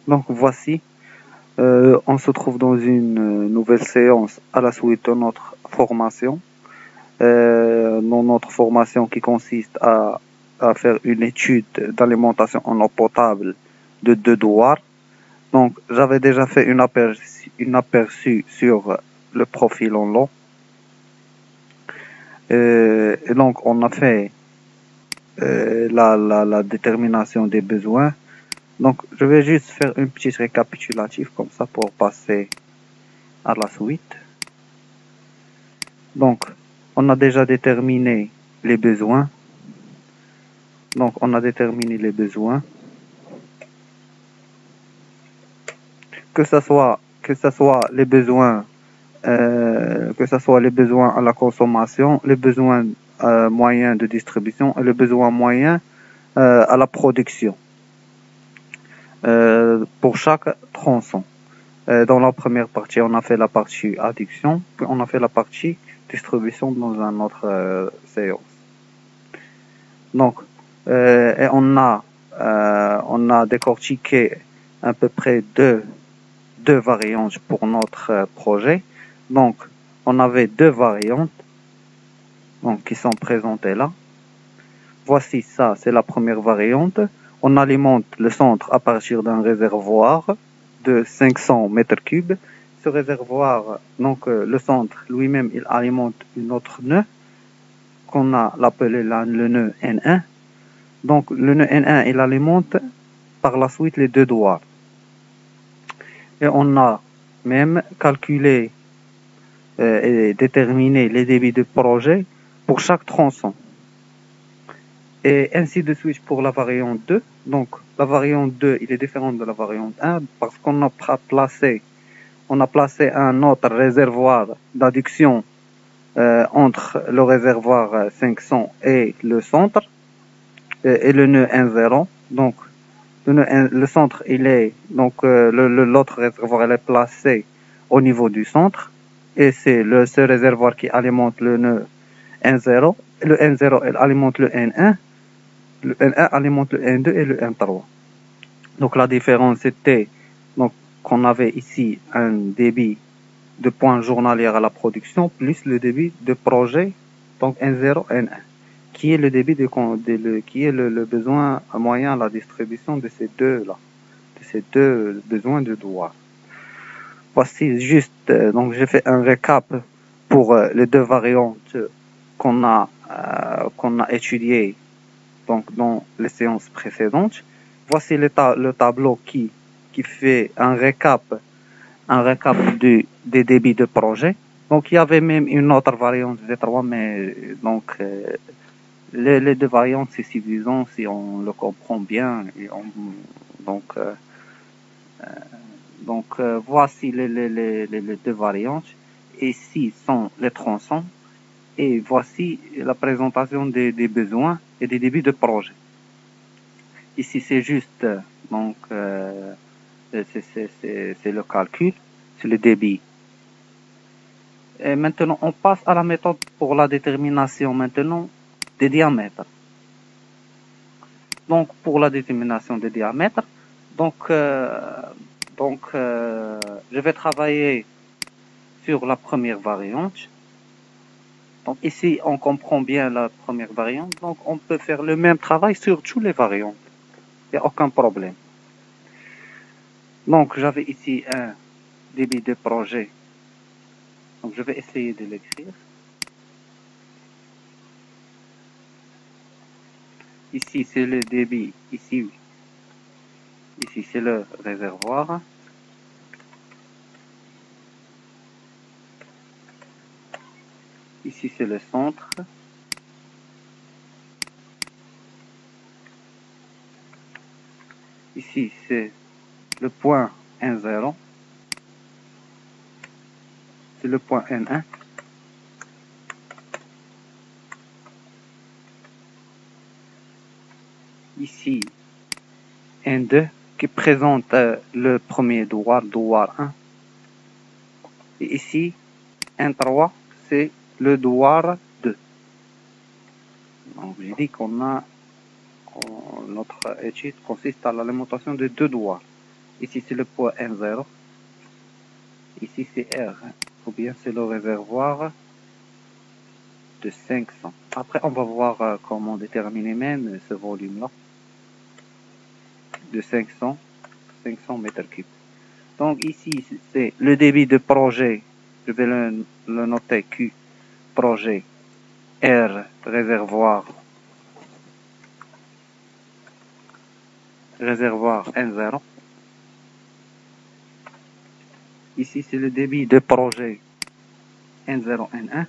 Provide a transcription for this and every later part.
Donc voici, on se trouve dans une nouvelle séance à la suite de notre formation. Dans notre formation qui consiste à faire une étude d'alimentation en eau potable de devoirs. Donc j'avais déjà fait une aperçu sur le profil en long. Et donc on a fait la détermination des besoins. Donc je vais juste faire une petite récapitulative comme ça pour passer à la suite. Donc on a déjà déterminé les besoins. Donc on a déterminé les besoins. Que ce soit les besoins à la consommation, les besoins moyens de distribution et les besoins moyens à la production pour chaque tronçon. Dans la première partie, on a fait la partie adduction, puis on a fait la partie distribution dans un autre séance. Donc, et on a décortiqué à peu près deux variantes pour notre projet. Donc, on avait deux variantes donc, qui sont présentées là. Voici ça, c'est la première variante. On alimente le centre à partir d'un réservoir de 500 mètres cubes. Ce réservoir, donc le centre lui-même, il alimente une autre nœud qu'on a appelé le nœud N1. Donc le nœud N1, il alimente par la suite les deux doigts. Et on a même calculé et déterminé les débits de projet pour chaque tronçon. Et ainsi de suite pour la variante 2. Donc la variante 2, il est différent de la variante 1 parce qu'on a placé un autre réservoir d'adduction entre le réservoir 500 et le centre et le nœud 1,0. Donc le centre, il est donc l'autre réservoir, il est placé au niveau du centre et c'est ce réservoir qui alimente le nœud N0. Le N0, il alimente le N1. Le N1 alimente le N2 et le N3. Donc la différence c'était donc qu'on avait ici un débit de points journaliers à la production plus le débit de projet donc N0 N1 qui est le débit qui est le besoin moyen à la distribution de ces deux besoins de droit. Voici juste donc j'ai fait un récap pour les deux variantes qu'on a étudiées donc dans les séances précédentes. Voici le tableau qui fait un récap des débits de projet. Donc il y avait même une autre variante V3, mais donc les deux variantes c'est suffisant si on le comprend bien. Et voici les deux variantes. Ici sont les tronçons. Et voici la présentation des besoins et des débits de projet. Ici, c'est juste, donc, c'est le calcul, c'est le débit. Et maintenant, on passe à la méthode pour la détermination maintenant des diamètres. Donc, pour la détermination des diamètres, je vais travailler sur la première variante. Donc ici, on comprend bien la première variante. Donc on peut faire le même travail sur toutes les variantes. Il n'y a aucun problème. Donc j'avais ici un débit de projet. Donc je vais essayer de l'écrire. Ici c'est le débit. Ici c'est le réservoir. Ici c'est le centre. Ici c'est le point N0. C'est le point N1. Ici N2 qui présente le premier devoir 1. Et ici N3 c'est le devoir 2. Donc j'ai dit qu'on a notre étude consiste à l'alimentation de deux devoirs. Ici, c'est le poids N0. Ici, c'est R, ou bien c'est le réservoir de 500. Après, on va voir comment déterminer même ce volume-là de 500 mètres cubes. Donc ici, c'est le débit de projet. Je vais le noter Q, projet, R, réservoir N0. Ici, c'est le débit de projet N0, N1.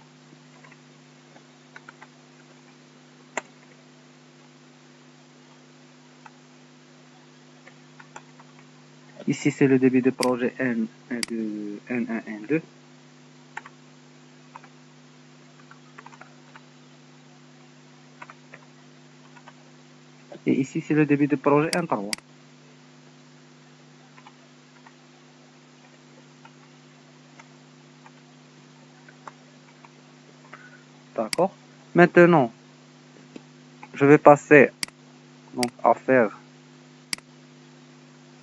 Ici, c'est le débit de projet N1, N2. Et ici, c'est le débit de projet N3. D'accord. Maintenant, je vais passer donc à faire.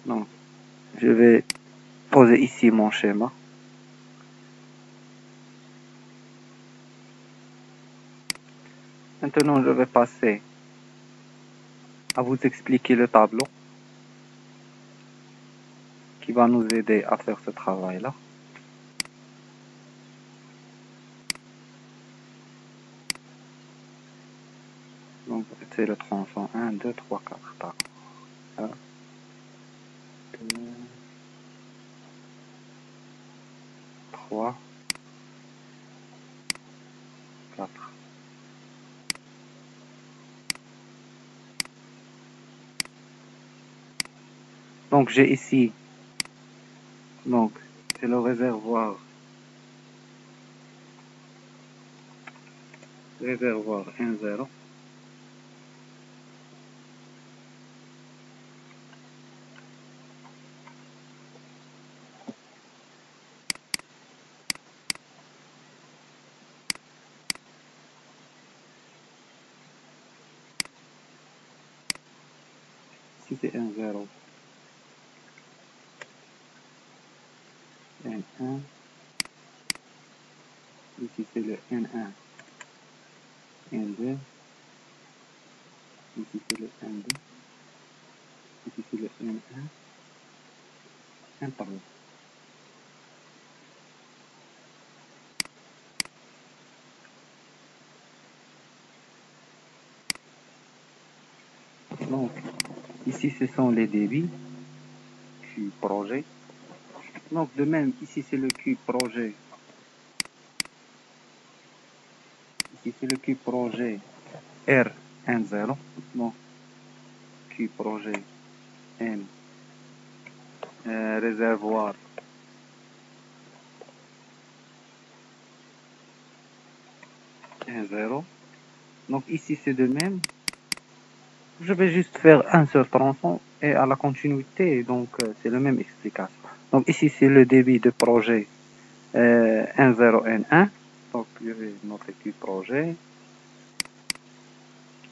Donc, je vais poser ici mon schéma. Maintenant, je vais passer à vous expliquer le tableau qui va nous aider à faire ce travail-là. Donc, c'est le tronçon 1, 2, 3, 4. D'accord. 1, 2, 3, 4. Donc, j'ai ici, donc, c'est le réservoir N0. Ici, c'est N0, N1. Ici, c'est le N1, N2. Ici, c'est le N2. Ici, c'est le N1, N3. Donc, ici, ce sont les débits Q projet. Donc, de même, ici, c'est le Q projet. Ici, c'est le Q projet R N0. Donc, Q projet N réservoir N0. Donc, ici, c'est de même. Je vais juste faire un seul tronçon et à la continuité, donc c'est la même explication. Donc ici c'est le débit de projet N0, N1. Donc je vais noter Q projet.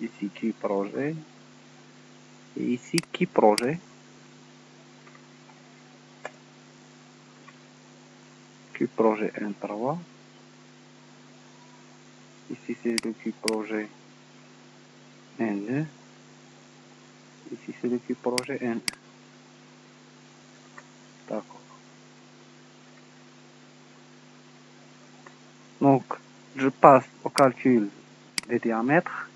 Ici Q projet. Et ici Q projet. Q projet N3. Ici c'est le Q projet N2. Ici c'est le Q projet N1. D'accord. Donc je passe au calcul des diamètres.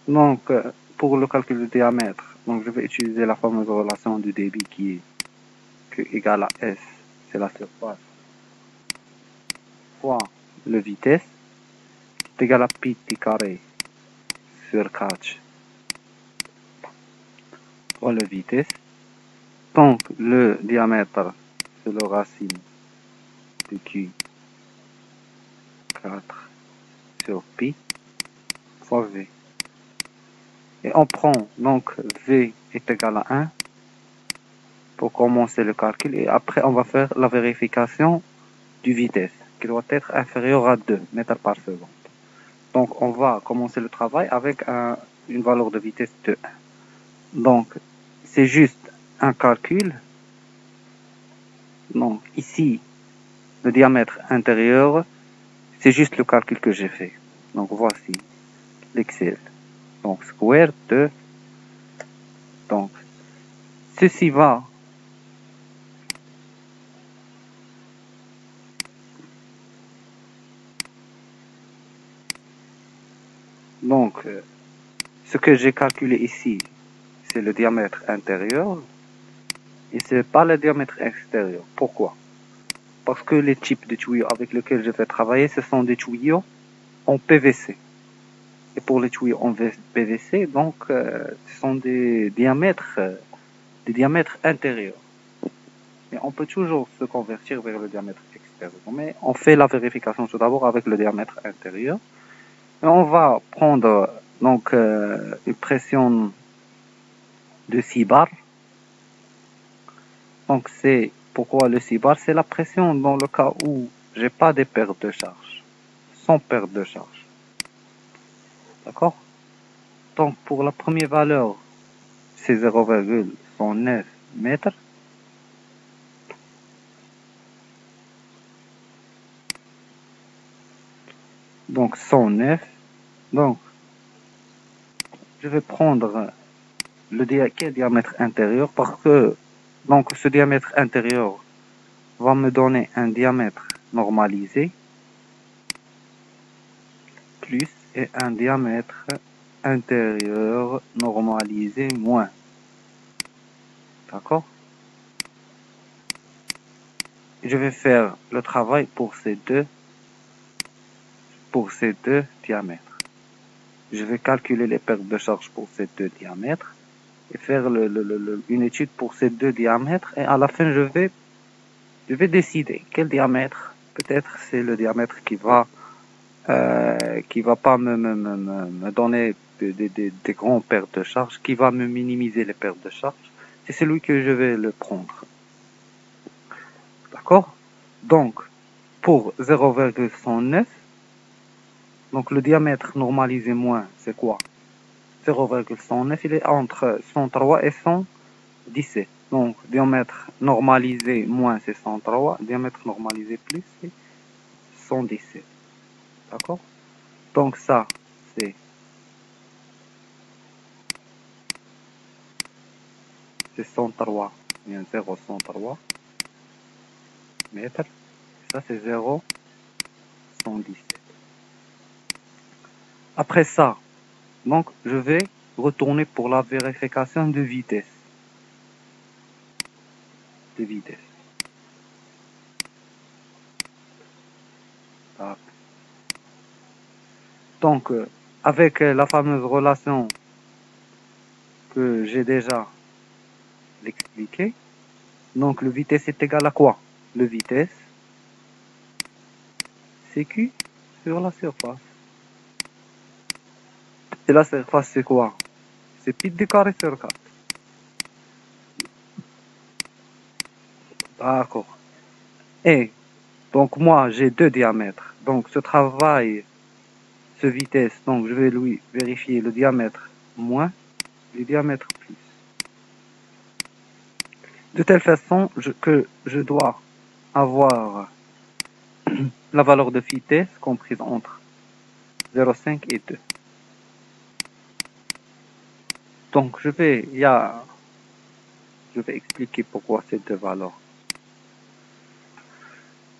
Donc pour le calcul du diamètre, donc je vais utiliser la fameuse relation du débit qui est Q égale à S, c'est la surface, fois le vitesse, est égal à pi t carré sur 4 fois le vitesse. Donc le diamètre, c'est le racine de Q 4 sur pi fois V. Et on prend donc V est égal à 1 pour commencer le calcul. Et après, on va faire la vérification du vitesse qui doit être inférieur à 2 mètres par seconde. Donc, on va commencer le travail avec un une valeur de vitesse de 1. Donc, c'est juste un calcul. Donc, ici, le diamètre intérieur, c'est juste le calcul que j'ai fait. Donc, voici l'Excel. Donc, square de... Donc, ceci va... Donc, ce que j'ai calculé ici, c'est le diamètre intérieur. Et c'est pas le diamètre extérieur. Pourquoi? Parce que les types de tuyaux avec lesquels je vais travailler, ce sont des tuyaux en PVC. Et pour les tuyaux en PVC, donc, ce sont des diamètres intérieurs. Mais on peut toujours se convertir vers le diamètre extérieur. Mais on fait la vérification tout d'abord avec le diamètre intérieur. Et on va prendre donc une pression de 6 bars. Donc c'est pourquoi le 6 bars, c'est la pression dans le cas où j'ai pas de perte de charge, sans perte de charge. D'accord? Donc pour la première valeur, c'est 0,109 mètres. Donc 109. Donc je vais prendre le diamètre intérieur parce que donc ce diamètre intérieur va me donner un diamètre normalisé plus et un diamètre intérieur normalisé moins. D'accord? Je vais faire le travail pour ces deux diamètres. Je vais calculer les pertes de charge pour ces deux diamètres et faire une étude pour ces deux diamètres et à la fin je vais décider quel diamètre. Peut-être c'est le diamètre qui va pas me donner des grandes pertes de charge, qui va me minimiser les pertes de charge. C'est celui que je vais le prendre. D'accord? Donc, pour 0,109, donc le diamètre normalisé moins, c'est quoi? 0,109, il est entre 103 et 117. Donc, diamètre normalisé moins, c'est 103. Diamètre normalisé plus, c'est 117. D'accord? Donc ça, c'est 103, bien 0,103 mètres. Ça, c'est 0,117. Après ça, donc, je vais retourner pour la vérification de vitesse. Donc, avec la fameuse relation que j'ai déjà expliquée, donc le vitesse est égal à quoi? Le vitesse, c'est Q sur la surface. Et la surface, c'est quoi? C'est pi d carré sur 4. D'accord. Et donc moi, j'ai deux diamètres. Donc ce travail, ce vitesse, donc je vais lui vérifier le diamètre moins, le diamètre plus. De telle façon que je dois avoir la valeur de vitesse comprise entre 0,5 et 2. Donc je vais expliquer pourquoi ces deux valeurs.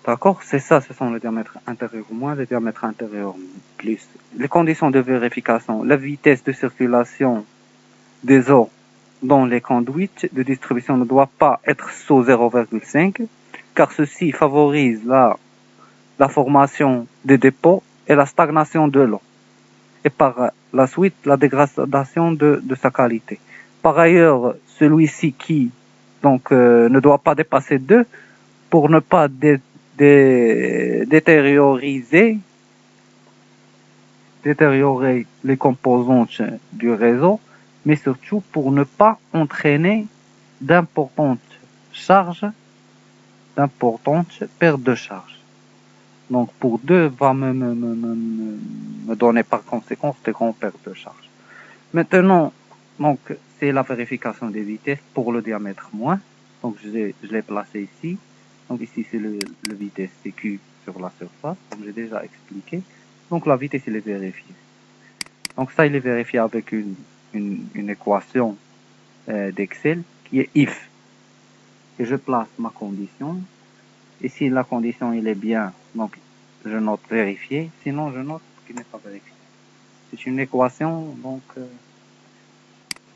D'accord? C'est ça, ce sont le diamètre intérieur moins, le diamètre intérieur plus. Les conditions de vérification, la vitesse de circulation des eaux dans les conduites de distribution ne doit pas être sous 0,5, car ceci favorise la formation des dépôts et la stagnation de l'eau. Et par la suite, la dégradation de sa qualité. Par ailleurs, celui-ci qui ne doit pas dépasser 2 pour ne pas détériorer les composantes du réseau, mais surtout pour ne pas entraîner d'importantes pertes de charge. Donc pour 2 va me donner par conséquent des grandes pertes de charge. Maintenant, donc, c'est la vérification des vitesses pour le diamètre moins. Donc, je l'ai placé ici. Donc, ici, c'est le vitesse PQ sur la surface, comme j'ai déjà expliqué. Donc, la vitesse, il est vérifiée. Donc, ça, il est vérifié avec une équation d'Excel qui est if. Et je place ma condition. Et si la condition, il est bien, donc, je note vérifié. Sinon, je note qu'il n'est pas vérifié. C'est une équation, donc,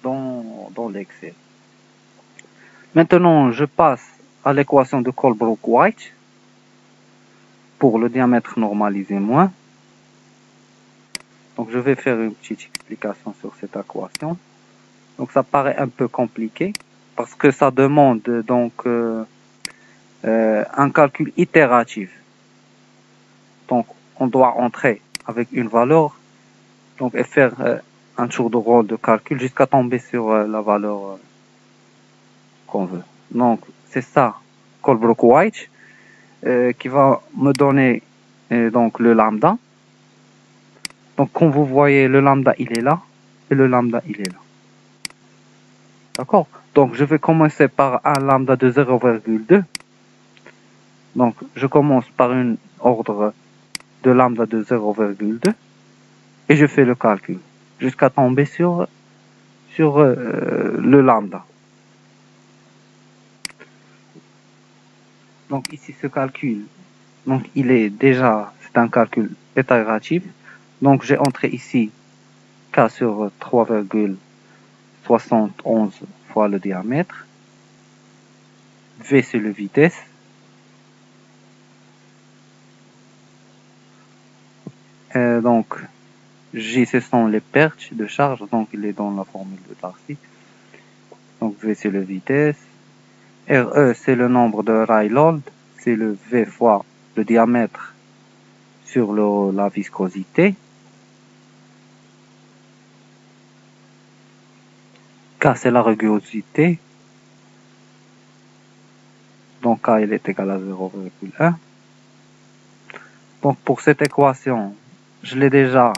dans l'Excel. Maintenant, je passe à l'équation de Colebrook-White pour le diamètre normalisé moins. Donc, je vais faire une petite explication sur cette équation. Donc, ça paraît un peu compliqué parce que ça demande donc un calcul itératif. Donc, on doit entrer avec une valeur donc, et faire un tour de rôle de calcul jusqu'à tomber sur la valeur qu'on veut. Donc, c'est ça, Colebrook-White, qui va me donner donc le lambda. Donc, comme vous voyez, le lambda, il est là, et le lambda, il est là. D'accord? Donc, je vais commencer par un lambda de 0,2. Donc, je commence par un ordre de lambda de 0,2, et je fais le calcul, jusqu'à tomber sur le lambda. Donc, ici, ce calcul, donc, c'est un calcul itératif. Donc, j'ai entré ici K sur 3,71 fois le diamètre. V, c'est le vitesse. Donc, G, ce sont les pertes de charge. Donc, il est dans la formule de Darcy. Donc, V, c'est le vitesse. RE, c'est le nombre de Rayleigh. C'est le V fois le diamètre sur la viscosité. K, c'est la rugosité. Donc, K, il est égal à 0,1. Donc, pour cette équation, je l'ai déjà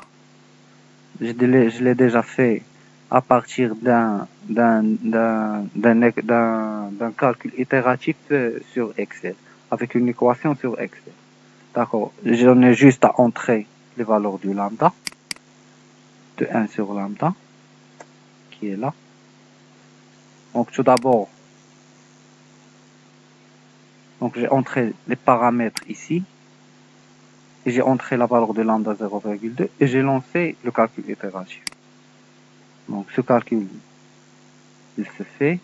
fait à partir d'un calcul itératif sur Excel, avec une équation sur Excel. D'accord. J'en ai juste à entrer les valeurs du lambda, de 1 sur lambda, qui est là. Donc, tout d'abord, donc j'ai entré les paramètres ici, et j'ai entré la valeur de lambda 0,2, et j'ai lancé le calcul itératif. Donc, ce calcul, il se fait.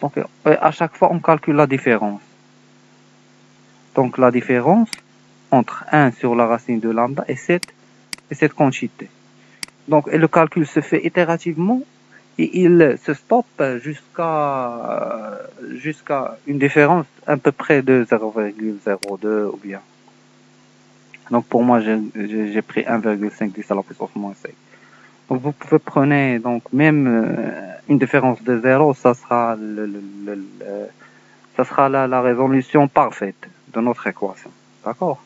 Donc, à chaque fois, on calcule la différence. Donc, la différence entre 1 sur la racine de lambda et cette quantité. Donc, et le calcul se fait itérativement et il se stoppe jusqu'à une différence à peu près de 0,02 ou bien. Donc, pour moi, j'ai pris 1,5 10 à la puissance moins 5. Donc, vous pouvez prendre donc même une différence de 0, ça sera la résolution parfaite de notre équation. D'accord?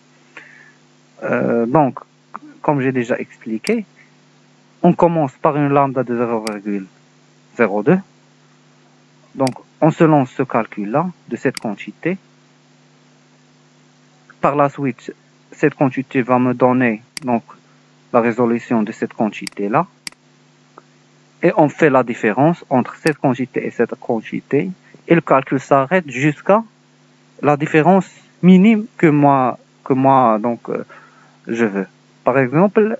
Donc, comme j'ai déjà expliqué, on commence par une lambda de 0,02. Donc, on se lance ce calcul-là de cette quantité. Par la suite, cette quantité va me donner donc la résolution de cette quantité-là. Et on fait la différence entre cette quantité et cette quantité. Et le calcul s'arrête jusqu'à la différence minime que moi donc, je veux. Par exemple,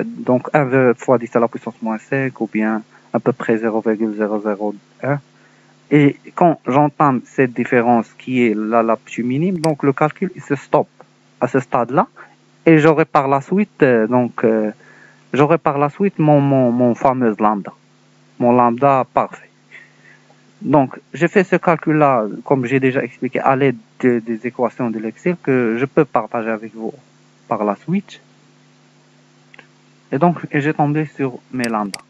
donc 1 fois 10 à la puissance moins 5 ou bien à peu près 0,001. Et quand j'entame cette différence qui est la plus minime, donc le calcul il se stoppe à ce stade-là et j'aurai par la suite mon fameux lambda, mon lambda parfait. Donc j'ai fait ce calcul-là, comme j'ai déjà expliqué, à l'aide des équations de l'Excel que je peux partager avec vous par la suite. Et donc j'ai tombé sur mes lambda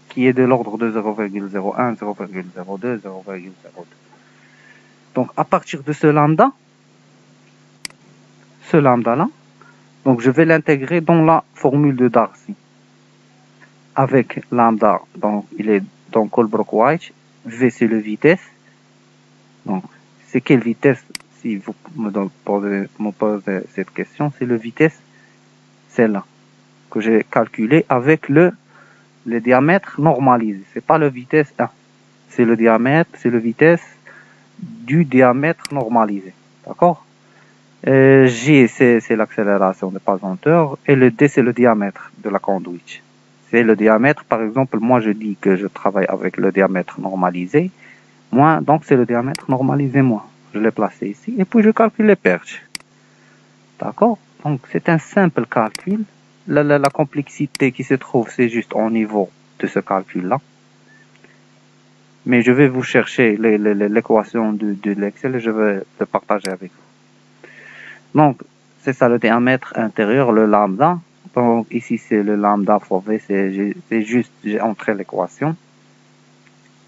qui est de l'ordre de 0,01, 0,02, 0,02. Donc, à partir de ce lambda-là, donc je vais l'intégrer dans la formule de Darcy. avec lambda, donc il est dans Colebrook-White. V c'est le vitesse. Donc, c'est quelle vitesse? Si vous me posez cette question, c'est le vitesse, celle-là, que j'ai calculé avec le diamètre normalisé. C'est pas le vitesse 1. C'est le diamètre, c'est le vitesse du diamètre normalisé. D'accord? G, c'est l'accélération de pesanteur. Et le D, c'est le diamètre de la conduite. C'est le diamètre, par exemple, moi je dis que je travaille avec le diamètre normalisé. Moi, donc c'est le diamètre normalisé, moi. Je l'ai placé ici. Et puis je calcule les perches. D'accord? Donc c'est un simple calcul. La complexité qui se trouve, c'est juste au niveau de ce calcul-là. Mais je vais vous chercher l'équation de l'Excel et je vais le partager avec vous. Donc, c'est ça le diamètre intérieur, le lambda. Donc ici c'est le lambda fois V, c'est juste, j'ai entré l'équation.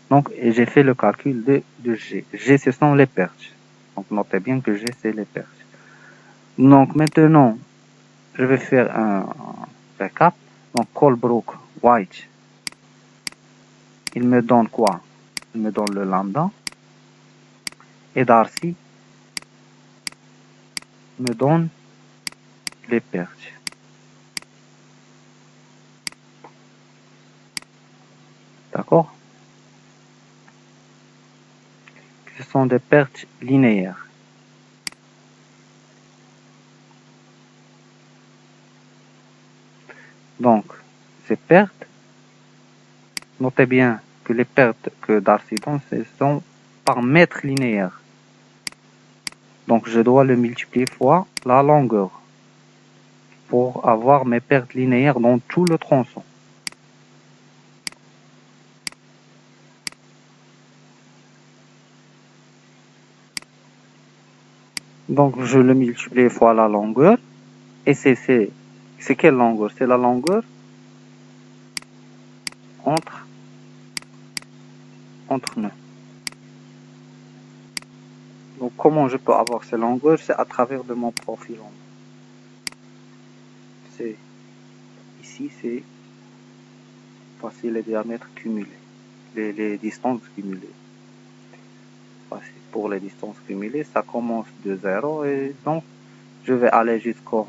Donc j'ai fait le calcul de G. G ce sont les perches. Donc notez bien que G c'est les perches. Donc maintenant, je vais faire un récap. Donc Colebrook-White, il me donne quoi? Il me donne le lambda. Et Darcy me donne les perches. D'accord? Ce sont des perches linéaires. Donc, ces pertes, notez bien que les pertes que Darcy donne, ce sont par mètre linéaire. Donc, je dois le multiplier fois la longueur pour avoir mes pertes linéaires dans tout le tronçon. Donc, je le multiplie fois la longueur. Et c'est quelle longueur? C'est la longueur entre nous. Donc, comment je peux avoir ces longueurs? C'est à travers de mon profil. C'est ici, c'est voici les diamètres cumulés, les distances cumulées. Voici pour les distances cumulées, ça commence de 0 et donc je vais aller jusqu'au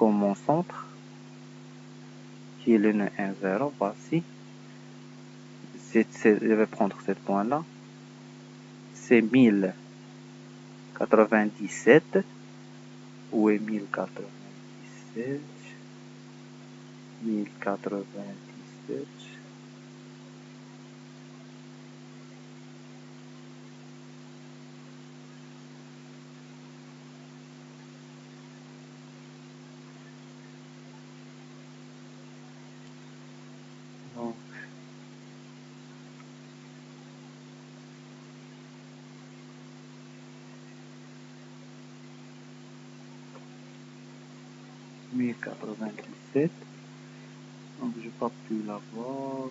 mon centre qui est le nœud 1, 0. Voici. Je vais prendre ce point-là. C'est 1097. Où est 1097? 1097. Donc, donc j'ai pas pu l'avoir.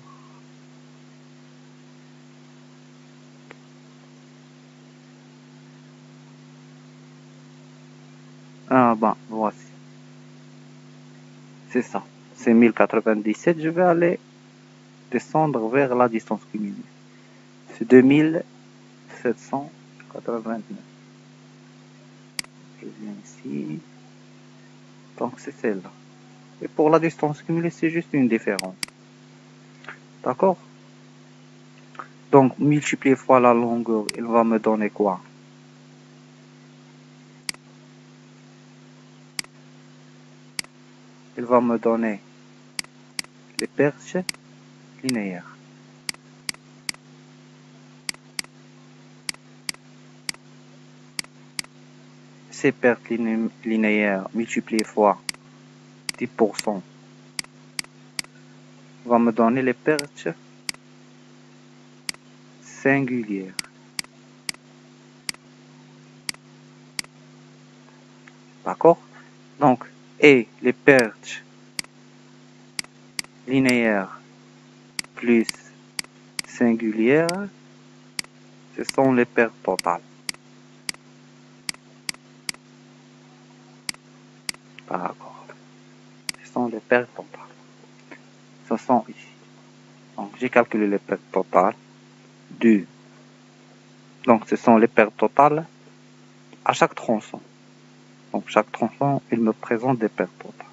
Ah ben, voici. C'est ça. C'est 1097. Je vais aller descendre vers la distance cumulée. C'est 2789. Je viens ici. Donc c'est celle-là. Et pour la distance cumulée, c'est juste une différence. D'accord? Donc multiplier fois la longueur, il va me donner quoi? Il va me donner les perches linéaires. Ces pertes linéaires multipliées fois 10% va me donner les perches singulières. D'accord? Donc, et les perches linéaires plus singulières, ce sont les pertes totales. D'accord. Ce sont les pertes totales. ce sont ici. Donc, j'ai calculé les pertes totales donc, ce sont les pertes totales à chaque tronçon. Donc, chaque tronçon, il me présente des pertes totales.